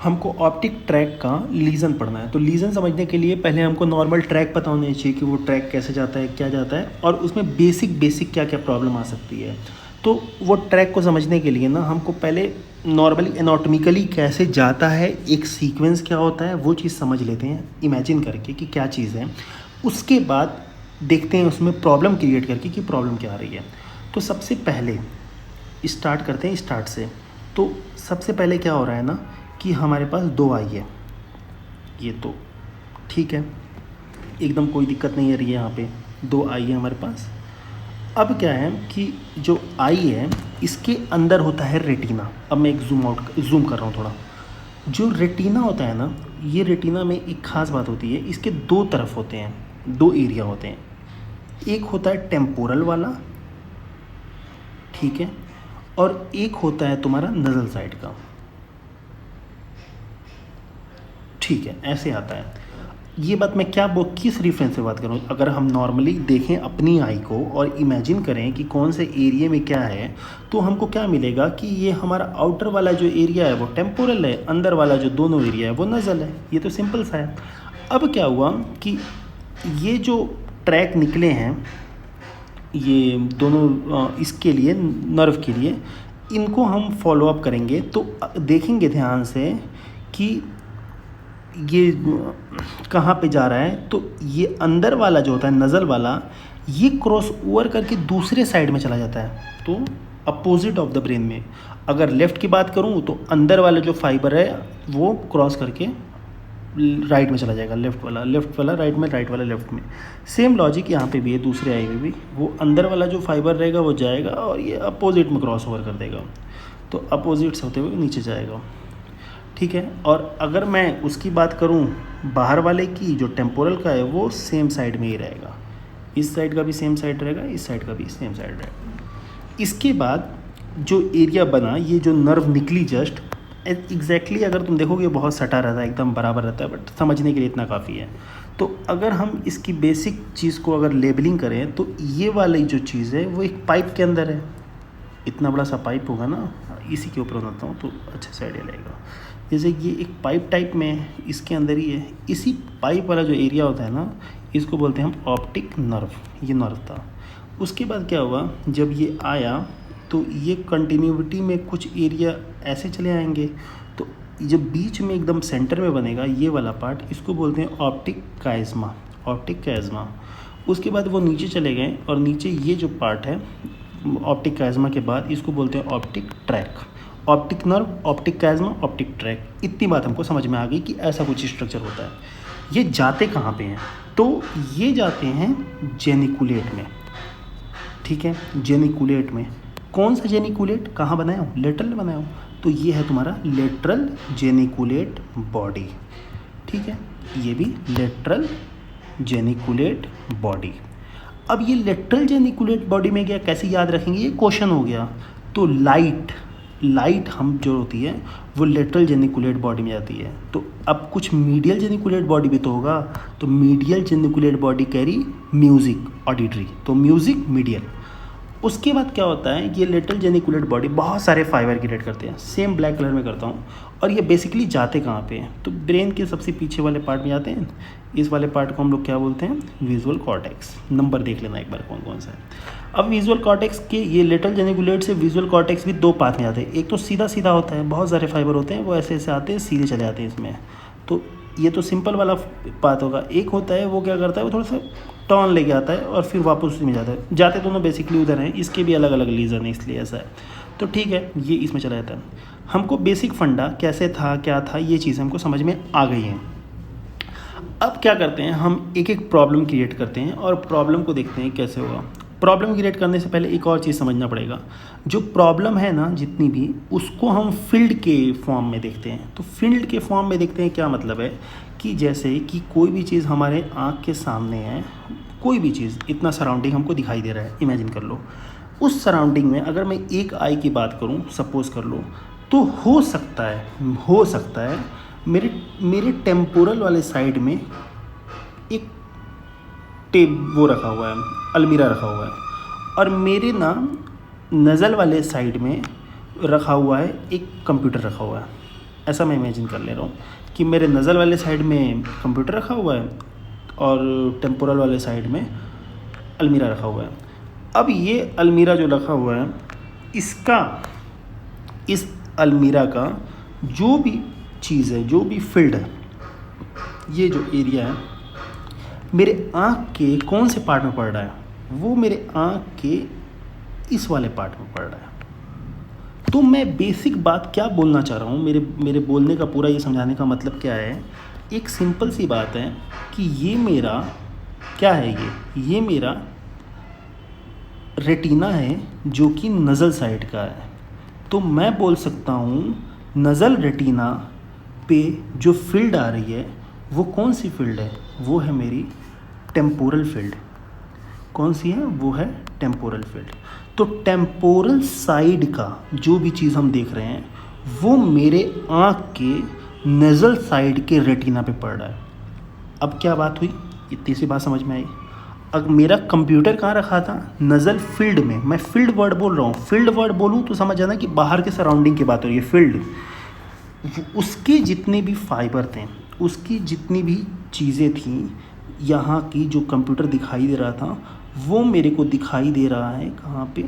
हमको optic track का lesion पढ़ना है। तो लीज़न समझने के लिए पहले हमको नॉर्मल ट्रैक पता होना चाहिए कि वो ट्रैक कैसे जाता है, क्या जाता है, और उसमें बेसिक क्या क्या प्रॉब्लम आ सकती है। तो वो ट्रैक को समझने के लिए ना हमको पहले नॉर्मली एनाटॉमिकली कैसे जाता है, एक सीक्वेंस क्या होता है, वो चीज़ समझ लेते हैं इमेजिन करके कि क्या चीज़ है। उसके बाद देखते हैं उसमें प्रॉब्लम क्रिएट करके कि प्रॉब्लम क्या आ रही है। तो सबसे पहले स्टार्ट करते हैं स्टार्ट से। तो सबसे पहले क्या हो रहा है ना कि हमारे पास दो आई है, ये तो ठीक है, एकदम कोई दिक्कत नहीं आ रही है। यहाँ पे दो आई है हमारे पास। अब क्या है कि जो आई है इसके अंदर होता है रेटिना। अब मैं एक जूम कर रहा हूँ थोड़ा। जो रेटिना होता है ना, ये रेटिना में एक ख़ास बात होती है, इसके दो तरफ होते हैं, दो एरिया होते हैं। एक होता है टेम्पोरल वाला, ठीक है, और एक होता है तुम्हारा नज़ल साइड का, ठीक है, ऐसे आता है। ये बात मैं क्या किस रेफरेंस से बात करूँ, अगर हम नॉर्मली देखें अपनी आई को और इमेजिन करें कि कौन से एरिया में क्या है, तो हमको क्या मिलेगा कि ये हमारा आउटर वाला जो एरिया है वो टेम्पोरल है, अंदर वाला जो दोनों एरिया है वो नज़ल है। ये तो सिंपल सा है। अब क्या हुआ कि ये जो ट्रैक निकले हैं, ये दोनों इसके लिए, नर्व के लिए, इनको हम फॉलो अप करेंगे तो देखेंगे ध्यान से कि ये कहाँ पे जा रहा है। तो ये अंदर वाला जो होता है नज़ल वाला, ये क्रॉस ओवर करके दूसरे साइड में चला जाता है, तो अपोजिट ऑफ द ब्रेन में। अगर लेफ़्ट की बात करूँ तो अंदर वाला जो फाइबर है वो क्रॉस करके राइट में चला जाएगा, लेफ़्ट वाला राइट में, राइट वाला लेफ़्ट में। सेम लॉजिक यहाँ पे भी है, दूसरे आई में भी वो अंदर वाला जो फाइबर रहेगा वो जाएगा और ये अपोजिट में क्रॉस ओवर कर देगा, तो अपोजिट से होते हुए नीचे जाएगा, ठीक है। और अगर मैं उसकी बात करूं बाहर वाले की, जो टेम्पोरल का है, वो सेम साइड में ही रहेगा, इस साइड का भी सेम साइड रहेगा, इस साइड का भी सेम साइड रहेगा। इसके बाद जो एरिया बना, ये जो नर्व निकली जस्ट एग्जैक्टली अगर तुम देखोगे बहुत सटा रहता है, एकदम बराबर रहता है, बट समझने के लिए इतना काफ़ी है। तो अगर हम इसकी बेसिक चीज़ को अगर लेबलिंग करें तो ये वाली जो चीज़ है वो एक पाइप के अंदर है। इतना बड़ा सा पाइप होगा ना, इसी के ऊपर बनाता हूँ तो अच्छे से आइडिया लगेगा। जैसे ये एक पाइप टाइप में इसके अंदर ही है, इसी पाइप वाला जो एरिया होता है ना, इसको बोलते हैं हम ऑप्टिक नर्व। ये नर्व था। उसके बाद क्या हुआ, जब ये आया तो ये कंटिन्यूटी में कुछ एरिया ऐसे चले आएंगे, तो जब बीच में एकदम सेंटर में बनेगा ये वाला पार्ट, इसको बोलते हैं ऑप्टिक काइज़मा, ऑप्टिक काइज़मा। उसके बाद वो नीचे चले गए और नीचे ये जो पार्ट है ऑप्टिक काइज़मा के बाद, इसको बोलते हैं optic tract. Optic nerve, optic chiasma, optic tract, इतनी बात हमको समझ में आ गई कि ऐसा कुछ स्ट्रक्चर होता है। ये जाते कहाँ पे हैं, तो ये जाते हैं जेनिकुलेट में, ठीक है, जेनिकुलेट में। कौन सा जेनिकुलेट, कहाँ बनाया हूँ, लेटरल बनाया हूँ, तो ये है तुम्हारा लेटरल जेनिकुलेट बॉडी, ठीक है, ये भी लेटरल जेनिकुलेट बॉडी। अब ये लेटरल जेनिकुलेट बॉडी में गया, कैसे याद रखेंगे, ये क्वेश्चन हो गया। तो लाइट हम जो होती है वो लेटरल जेनिकुलेट बॉडी में जाती है। तो अब कुछ मीडियल जेनिकुलेट बॉडी भी तो होगा, तो medial geniculate body carry music auditory, तो म्यूजिक मीडियल। उसके बाद क्या होता है, ये लेटरल जेनिकुलेट बॉडी बहुत सारे फाइबर क्रिएट करते हैं, सेम ब्लैक कलर में करता हूँ। और ये बेसिकली जाते कहाँ पे हैं, तो ब्रेन के सबसे पीछे वाले पार्ट में जाते हैं। इस वाले पार्ट को हम लोग क्या बोलते हैं, विजुअल कॉर्टेक्स। नंबर देख लेना एक बार कौन कौन सा है। अब विजुअल कॉर्टेक्स के, ये लेटरल जेनिकुलेट से विजुअल कॉर्टेक्स भी दो पार्ट में जाते हैं। एक तो सीधा सीधा होता है, बहुत सारे फाइबर होते हैं, वो ऐसे ऐसे आते हैं, सीधे चले जाते हैं इसमें। तो ये तो सिंपल वाला पार्ट होगा। एक होता है वो क्या करता है, वो थोड़ा सा टर्न लेके आता है और फिर वापस उसी में जाता है। जाते दोनों बेसिकली उधर हैं, इसके भी अलग अलग रीज़न है, इसलिए ऐसा है। तो ठीक है, ये इसमें चला जाता है। हमको बेसिक फंडा कैसे था, क्या था, ये चीज़ हमको समझ में आ गई है। अब क्या करते हैं, हम एक एक प्रॉब्लम क्रिएट करते हैं और प्रॉब्लम को देखते हैं कैसे होगा। प्रॉब्लम क्रिएट करने से पहले एक और चीज़ समझना पड़ेगा। जो प्रॉब्लम है ना जितनी भी, उसको हम फील्ड के फॉर्म में देखते हैं। तो फील्ड के फॉर्म में देखते हैं, क्या मतलब है कि जैसे कि कोई भी चीज़ हमारे आँख के सामने है, कोई भी चीज़, इतना सराउंडिंग हमको दिखाई दे रहा है, इमेजिन कर लो। उस सराउंडिंग में अगर मैं एक आई की बात करूँ, सपोज़ कर लो, तो हो सकता है मेरे टेम्पोरल वाले साइड में एक वो रखा हुआ है, अलमीरा रखा हुआ है, और मेरे ना नज़ल वाले साइड में रखा हुआ है एक कंप्यूटर रखा हुआ है। ऐसा मैं इमेजिन कर ले रहा हूँ कि मेरे नज़ल वाले साइड में कंप्यूटर रखा हुआ है और टेम्पोरल वाले साइड में अलमीरा रखा हुआ है। अब ये अलमीरा जो रखा हुआ है, इसका, इस अलमीरा का जो भी चीज़ है, जो भी फील्ड है, ये जो एरिया है, मेरे आँख के कौन से पार्ट में पड़ रहा है? वो मेरे आँख के इस वाले पार्ट में पड़ रहा है। तो मैं बेसिक बात क्या बोलना चाह रहा हूँ, मेरे बोलने का पूरा ये समझाने का मतलब क्या है, एक सिंपल सी बात है कि ये मेरा क्या है, ये मेरा रेटिना है जो कि नज़ल साइड का है। तो मैं बोल सकता हूँ नज़ल रेटिना पे जो फील्ड आ रही है वो कौन सी फील्ड है? वो है मेरी टेम्पोरल फील्ड। कौन सी है? वो है टेम्पोरल फील्ड। तो टेम्पोरल साइड का जो भी चीज़ हम देख रहे हैं वो मेरे आँख के नज़ल साइड के रेटिना पे पड़ रहा है। अब क्या बात हुई? इतनी सी बात समझ में आई। अब मेरा कंप्यूटर कहाँ रखा था? नज़ल फील्ड में। मैं फील्ड वर्ड बोल रहा हूँ। फील्ड वर्ड बोलूँ तो समझ जाना कि बाहर के सराउंडिंग की बात हो रही है। फील्ड, उसके जितने भी फाइबर थे, उसकी जितनी भी चीज़ें थीं, यहाँ की जो कंप्यूटर दिखाई दे रहा था वो मेरे को दिखाई दे रहा है कहाँ पे?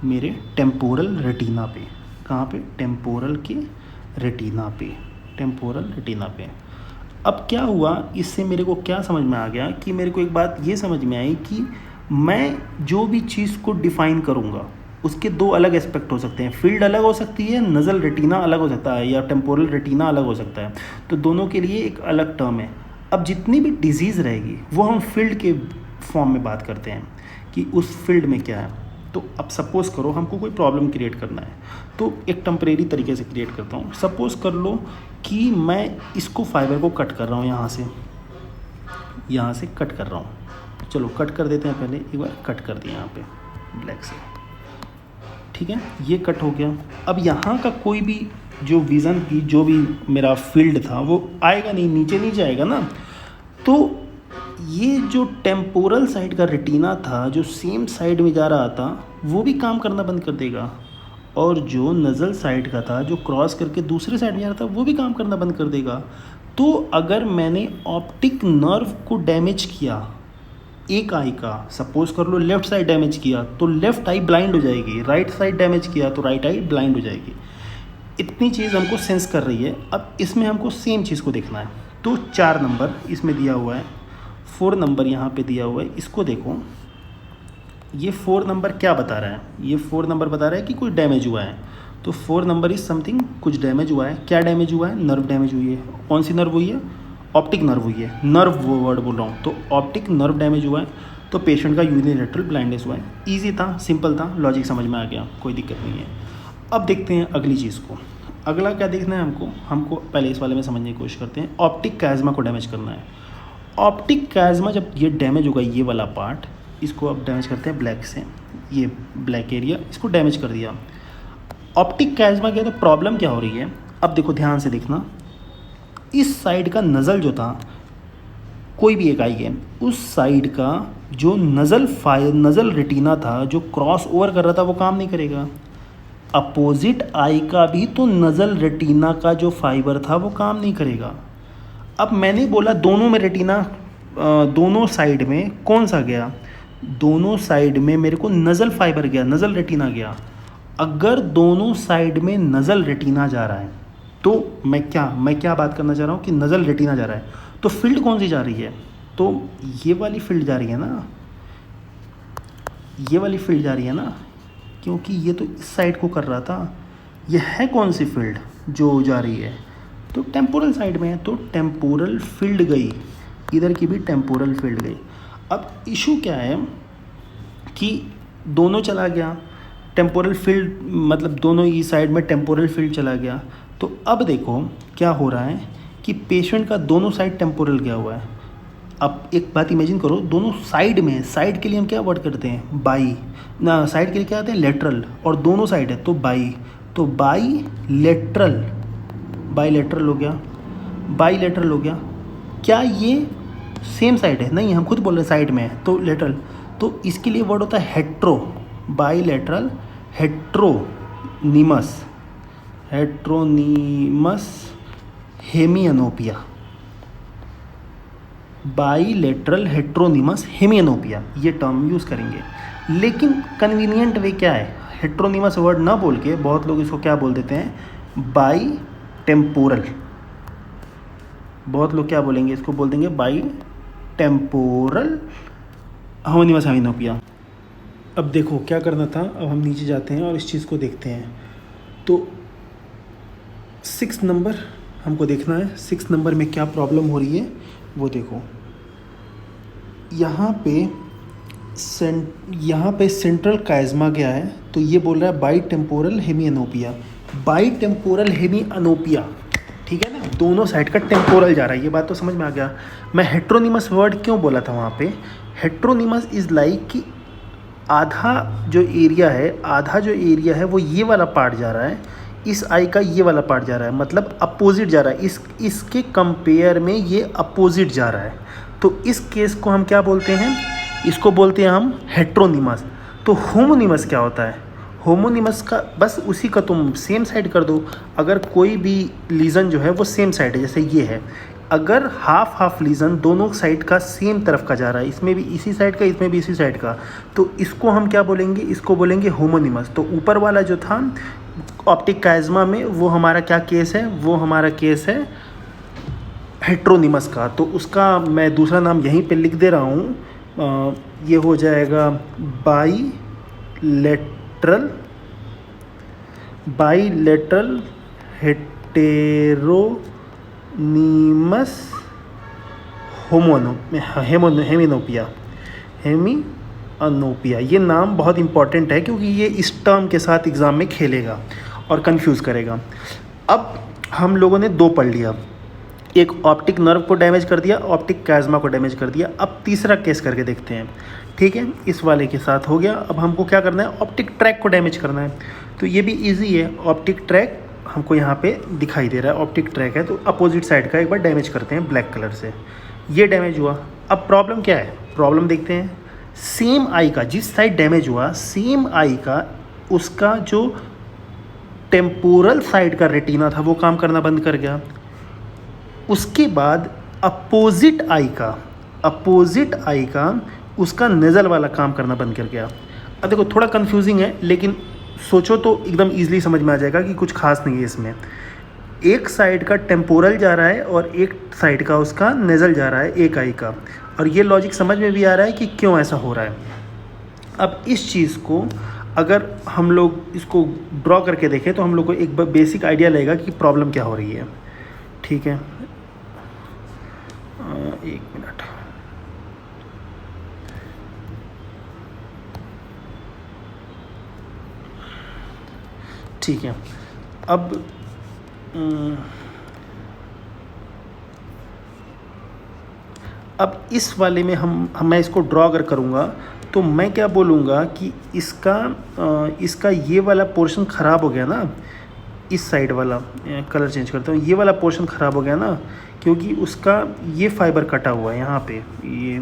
मेरे टेम्पोरल रेटिना पे। कहाँ पे? टेम्पोरल के रेटिना पे। टेम्पोरल रेटिना पे। अब क्या हुआ, इससे मेरे को क्या समझ में आ गया कि मेरे को एक बात ये समझ में आई कि मैं जो भी चीज़ को डिफ़ाइन करूँगा उसके दो अलग एस्पेक्ट हो सकते हैं। फील्ड अलग हो सकती है, नज़ल रेटिना अलग हो सकता है, या टेम्पोरल रेटिना अलग हो सकता है। तो दोनों के लिए एक अलग टर्म है। अब जितनी भी डिजीज़ रहेगी वो हम फील्ड के फॉर्म में बात करते हैं कि उस फील्ड में क्या है। तो अब सपोज़ करो हमको कोई प्रॉब्लम क्रिएट करना है, तो एक टेम्परेरी तरीके से क्रिएट करता हूँ। सपोज़ कर लो कि मैं इसको फाइबर को कट कर रहा हूँ, यहाँ से कट कर रहा हूँ। चलो कट कर देते हैं, पहले एक बार कट कर दिया यहाँ पे ब्लैक से, ठीक है, ये कट हो गया। अब यहाँ का कोई भी जो विज़न की जो भी मेरा फील्ड था वो आएगा नहीं, नीचे नहीं जाएगा ना। तो ये जो टेम्पोरल साइड का रेटिना था जो सेम साइड में जा रहा था वो भी काम करना बंद कर देगा, और जो नज़ल साइड का था जो क्रॉस करके दूसरे साइड में जा रहा था वो भी काम करना बंद कर देगा। तो अगर मैंने ऑप्टिक नर्व को डैमेज किया, एक आई का, सपोज कर लो लेफ़्ट साइड डैमेज किया तो लेफ़्ट आई ब्लाइंड हो जाएगी, राइट साइड डैमेज किया तो राइट आई ब्लाइंड हो जाएगी। इतनी चीज़ हमको सेंस कर रही है। अब इसमें हमको सेम चीज़ को देखना है। तो 4 नंबर इसमें दिया हुआ है, 4 नंबर यहाँ पे दिया हुआ है। इसको देखो, ये 4 नंबर क्या बता रहा है? ये 4 नंबर बता रहा है कि कुछ डैमेज हुआ है। तो 4 नंबर इज़ समथिंग, कुछ डैमेज हुआ है। क्या डैमेज हुआ है? नर्व डैमेज हुई है। कौन सी नर्व हुई है? ऑप्टिक नर्व हुई है। नर्व वो वर्ड बोल रहा हूँ। तो ऑप्टिक नर्व डैमेज हुआ है, तो पेशेंट का यूनिलेटरल ब्लाइंडनेस हुआ है। ईजी था, सिंपल था, लॉजिक समझ में आ गया, कोई दिक्कत नहीं है। अब देखते हैं अगली चीज़ को। अगला क्या देखना है हमको पहले इस वाले में समझने की कोशिश करते हैं। ऑप्टिक कैज़मा को डैमेज करना है। ऑप्टिक कैज़मा जब ये डैमेज होगा, ये वाला पार्ट, इसको अब डैमेज करते हैं ब्लैक से। ये ब्लैक एरिया, इसको डैमेज कर दिया। ऑप्टिक कैज़मा क्या, तो प्रॉब्लम क्या हो रही है? अब देखो, ध्यान से देखना, इस साइड का नज़ल जो था, कोई भी एक आई है, उस साइड का जो नज़ल रेटिना था जो क्रॉस ओवर कर रहा था वो काम नहीं करेगा। अपोजिट आई का भी तो नज़ल रेटिना का जो फाइबर था वो काम नहीं करेगा। अब मैंने बोला दोनों में रेटिना, दोनों साइड में कौन सा गया? दोनों साइड में मेरे को नज़ल फाइबर गया, नज़ल रेटिना गया। अगर दोनों साइड में नज़ल रेटिना जा रहा है तो मैं क्या बात करना चाह रहा हूँ कि नज़ल रेटिना जा रहा है, तो फील्ड कौन सी जा रही है? तो ये वाली फील्ड जा रही है ना, ये वाली फील्ड जा रही है ना, क्योंकि ये तो इस साइड को कर रहा था। ये है कौन सी फील्ड जो जा रही है? तो टेम्पोरल साइड में है, तो टेम्पोरल फील्ड गई, इधर की भी टेम्पोरल फील्ड गई। अब इशू क्या है कि दोनों चला गया टेम्पोरल फील्ड, मतलब दोनों ही साइड में टेम्पोरल फील्ड चला गया। तो अब देखो क्या हो रहा है कि पेशेंट का दोनों साइड टेम्पोरल गया हुआ है। अब एक बात इमेजिन करो, दोनों साइड में, साइड के लिए हम क्या वर्ड करते हैं? बाई ना, साइड के लिए क्या आते हैं? लेटरल, और दोनों साइड है तो बाई, तो बाई लेटरल हो गया, बाई लेटरल हो गया। क्या ये सेम साइड है? नहीं, हम खुद बोल रहे हैं साइड में है तो लेटरल। तो इसके लिए वर्ड होता है हेट्रो, बाई लेटरल हेट्रोनिमस, हेट्रोनीमस हेमियोनोपिया, बाईलेटरल हेट्रोनीमस हेमियोनोपिया, ये टर्म यूज़ करेंगे। लेकिन कन्वीनियंट वे क्या है, हेट्रोनीमस वर्ड ना बोल के बहुत लोग इसको क्या बोल देते हैं, बाई टेम्पोरल। बहुत लोग क्या बोलेंगे, इसको बोल देंगे बाई टेम्पोरल होमोनीमस हेमियोनोपिया। अब देखो क्या करना था, अब हम नीचे जाते हैं और इस चीज़ को देखते हैं। तो 6 नंबर हमको देखना है, 6 नंबर में क्या प्रॉब्लम हो रही है वो देखो। यहाँ पे सेंट्रल काइज़मा क्या है, तो ये बोल रहा है बाई टेम्पोरल हेमियोनोपिया, बाई टेम्पोरल हेमियोनोपिया, ठीक है ना, दोनों साइड का टेम्पोरल जा रहा है। ये बात तो समझ में आ गया। मैं हेट्रोनीमस वर्ड क्यों बोला था वहाँ पे, हेट्रोनीमस इज़ लाइक कि आधा जो एरिया है वो ये वाला पार्ट जा रहा है, इस आई का ये वाला पार्ट जा रहा है, मतलब अपोजिट जा रहा है, इसके कंपेयर में ये अपोजिट जा रहा है। तो इस केस को हम क्या बोलते हैं, इसको बोलते हैं हम हेट्रोनीमस। तो होमोनीमस क्या होता है, होमोनीमस का बस उसी का तुम सेम साइड कर दो। अगर कोई भी लीज़न जो है वो सेम साइड है, जैसे ये है, अगर हाफ लीज़न दोनों साइड का सेम तरफ का जा रहा है, इसमें भी इसी साइड का, इसमें भी इसी साइड का, तो इसको हम क्या बोलेंगे, इसको बोलेंगे होमोनीमस। तो ऊपर वाला जो था ऑप्टिक काइज़मा में, वो हमारा क्या केस है, वो हमारा केस है हेट्रोनीमस का। तो उसका मैं दूसरा नाम यहीं पे लिख दे रहा हूँ, ये हो जाएगा बाईलेटरल हेटेरोनीमस हेमियोनोपिया। ये नाम बहुत इंपॉर्टेंट है क्योंकि ये इस टर्म के साथ एग्ज़ाम में खेलेगा और कंफ्यूज करेगा। अब हम लोगों ने 2 पढ़ लिया, एक ऑप्टिक नर्व को डैमेज कर दिया, ऑप्टिक काइज़मा को डैमेज कर दिया। अब तीसरा केस करके देखते हैं, ठीक है, इस वाले के साथ हो गया। अब हमको क्या करना है, ऑप्टिक ट्रैक को डैमेज करना है। तो ये भी इजी है, ऑप्टिक ट्रैक हमको यहाँ पे दिखाई दे रहा है, ऑप्टिक ट्रैक है, तो अपोजिट साइड का एक बार डैमेज करते हैं ब्लैक कलर से। ये डैमेज हुआ। अब प्रॉब्लम क्या है, प्रॉब्लम देखते हैं। सेम आई का, जिस साइड डैमेज हुआ, सेम आई का उसका जो टेम्पोरल साइड का रेटिना था वो काम करना बंद कर गया। उसके बाद अपोजिट आई का उसका नेज़ल वाला काम करना बंद कर गया। अब देखो थोड़ा कंफ्यूजिंग है, लेकिन सोचो तो एकदम इजीली समझ में आ जाएगा कि कुछ खास नहीं है इसमें। एक साइड का टेम्पोरल जा रहा है और एक साइड का उसका नेज़ल जा रहा है, एक आई का, और ये लॉजिक समझ में भी आ रहा है कि क्यों ऐसा हो रहा है। अब इस चीज़ को अगर हम लोग इसको ड्रॉ करके देखें तो हम लोग को एक बेसिक आइडिया लगेगा कि प्रॉब्लम क्या हो रही है, ठीक है। 1 मिनट, ठीक है। अब इस वाले में मैं इसको ड्रॉ अगर करूँगा तो मैं क्या बोलूँगा कि इसका ये वाला पोर्शन ख़राब हो गया ना, इस साइड वाला, कलर चेंज करता हूँ, ये वाला पोर्शन ख़राब हो गया ना, क्योंकि उसका ये फाइबर कटा हुआ है यहाँ पे, ये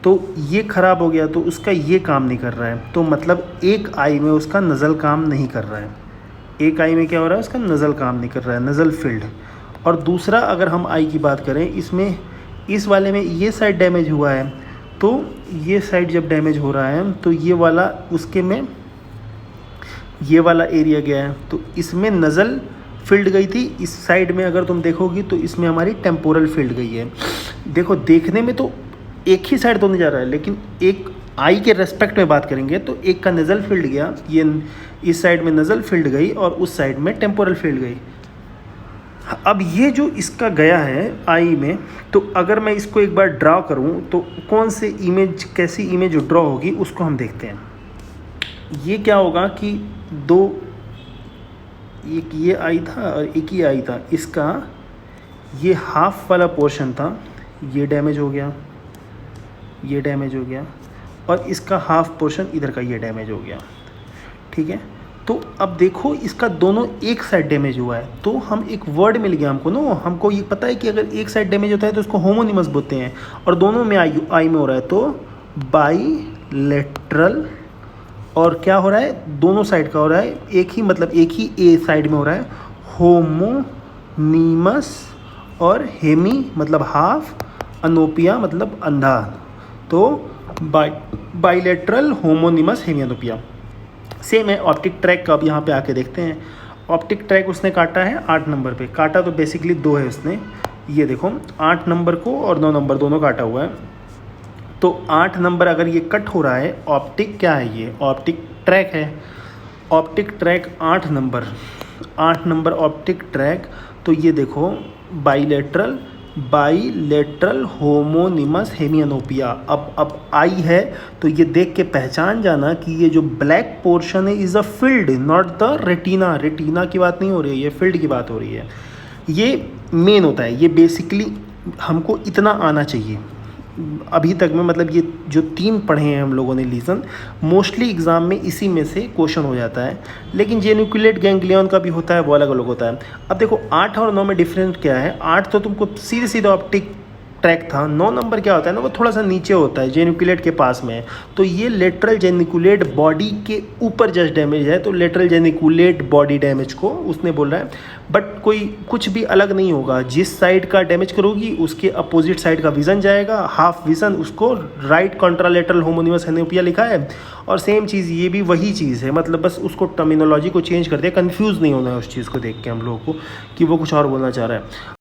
तो ये ख़राब हो गया, तो उसका ये काम नहीं कर रहा है। तो मतलब एक आई में उसका नज़ल काम नहीं कर रहा है, एक आई में क्या हो रहा है, उसका नज़ल काम नहीं कर रहा है, नज़ल फील्ड। और दूसरा अगर हम आई की बात करें, इसमें इस वाले में ये साइड डैमेज हुआ है, तो ये साइड जब डैमेज हो रहा है तो ये वाला उसके में ये वाला एरिया गया है, तो इसमें नज़ल फील्ड गई थी। इस साइड में अगर तुम देखोगी तो इसमें हमारी टेम्पोरल फील्ड गई है। देखो देखने में तो एक ही साइड तो नहीं जा रहा है, लेकिन एक आई के रेस्पेक्ट में बात करेंगे तो एक का नज़ल फील्ड गया, ये इस साइड में नज़ल फील्ड गई और उस साइड में टेम्पोरल फील्ड गई। अब ये जो इसका गया है आई में, तो अगर मैं इसको एक बार ड्रा करूं तो कौन से इमेज, कैसी इमेज ड्रॉ होगी उसको हम देखते हैं। ये क्या होगा कि एक ये आई था और एक ही आई था, इसका ये हाफ वाला पोर्शन था, ये डैमेज हो गया, ये डैमेज हो गया, और इसका हाफ पोर्शन इधर का ये डैमेज हो गया, ठीक है। तो अब देखो इसका दोनों एक साइड डैमेज हुआ है, तो हम एक वर्ड मिल गया हमको ना, हमको ये पता है कि अगर एक साइड डैमेज होता है तो उसको होमोनिमस बोलते हैं, और दोनों में आई में हो रहा है तो बाईलेटरल, और क्या हो रहा है, दोनों साइड का हो रहा है, एक ही मतलब एक ही ए साइड में हो रहा है, होमोनीमस और हेमी मतलब हाफ, अनोपिया मतलब अंधा। तो बाइलेटरल होमोनीमस हेमियोनोपिया। सेम है ऑप्टिक ट्रैक का। अब यहाँ पे आके देखते हैं। ऑप्टिक ट्रैक उसने काटा है 8 नंबर पे। काटा तो बेसिकली 2 है उसने, ये देखो 8 नंबर को और 9 नंबर दोनों काटा हुआ है। तो 8 नंबर अगर ये कट हो रहा है, ऑप्टिक क्या है, ये ऑप्टिक ट्रैक है। Optic track 8 number optic track. तो ये देखो बाइलेटरल होमोनिमस हेमियोनोपिया। अब आई है तो ये देख के पहचान जाना कि ये जो ब्लैक पोर्शन है is a field, not the retina. Retina की बात नहीं हो रही है, ये फील्ड की बात हो रही है। ये मेन होता है, ये बेसिकली हमको इतना आना चाहिए अभी तक में। मतलब ये जो 3 पढ़े हैं हम लोगों ने लीजन, मोस्टली एग्ज़ाम में इसी में से क्वेश्चन हो जाता है। लेकिन जेनिकुलेट गैंग्लियन का भी होता है, वो अलग अलग होता है। अब देखो 8 और 9 में डिफरेंस क्या है। 8 तो तुमको सीधे सीधे ऑप्टिक ट्रैक था। 9 नंबर क्या होता है ना, वो थोड़ा सा नीचे होता है, जेनिकुलेट के पास में है। तो ये लेटरल जेनिकुलेट बॉडी के ऊपर जस्ट डैमेज है, तो लेटरल जेनिकुलेट बॉडी डैमेज को उसने बोल रहा है। बट कोई कुछ भी अलग नहीं होगा, जिस साइड का डैमेज करोगी उसके अपोजिट साइड का विज़न जाएगा, हाफ विज़न, उसको राइट कॉन्ट्रालेटरल होमोनिमस हेमियोनोपिया लिखा है। और सेम चीज़ ये भी वही चीज़ है, मतलब बस उसको टर्मिनोलॉजी को चेंज कर दिया। कंफ्यूज नहीं होना है उस चीज़ को देख के हम लोगों को कि वो कुछ और बोलना चाह रहा है।